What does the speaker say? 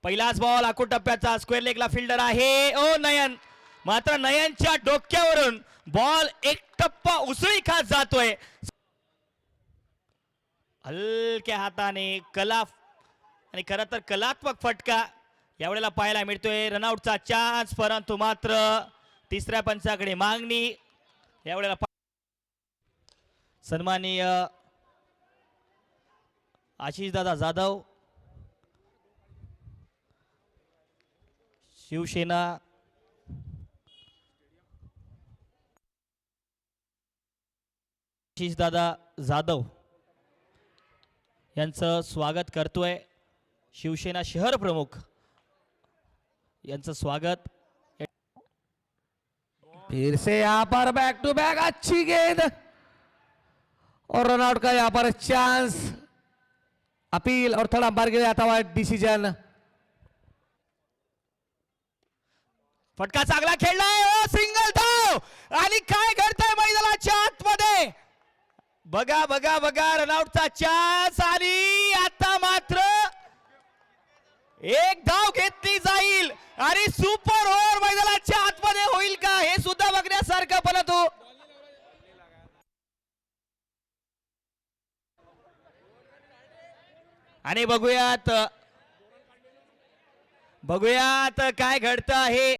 पहिलाच बॉल आखूड टप्प्याचा स्क्वेअर लेगला फिल्डर आहे ओ नयन, मात्र नयनच्या डोक्यावरून बॉल एक टप्पा उसळी खात जातोय. हलक्या हाताने कला आणि खरं तर कलात्मक फटका यावेळेला पाहायला मिळतोय. रनआउटचा चान्स, परंतु मात्र तिसऱ्या पंचाकडे मागणी. यावेळेला सन्माननीय आशिष दादा जाधव, शिवसेना आशिष दादा जाधव यांचं स्वागत करतोय. शिवसेना शहर प्रमुख यांचं स्वागत. फिर से यहाँ पर बैक टू बैक अच्छी गेंद और रनआउट का यहाँ पर चांस. अपील और थर्ड अंपायर के लिए आता हुआ डिसीजन. फटका चांगला खेळलाय ओ, सिंगल धाव आणि काय घडतंय मैदानाच्या आतमध्ये बघा बघा बघा. रनआउटचा चान्स आणि आता मात्र एक धाव घेतली जाईल आणि सुपर ओव्हर मैदानाच्या आतमध्ये होईल का हे सुद्धा बघण्यासारखं. परंतु आणि बघूयात काय घडतं आहे.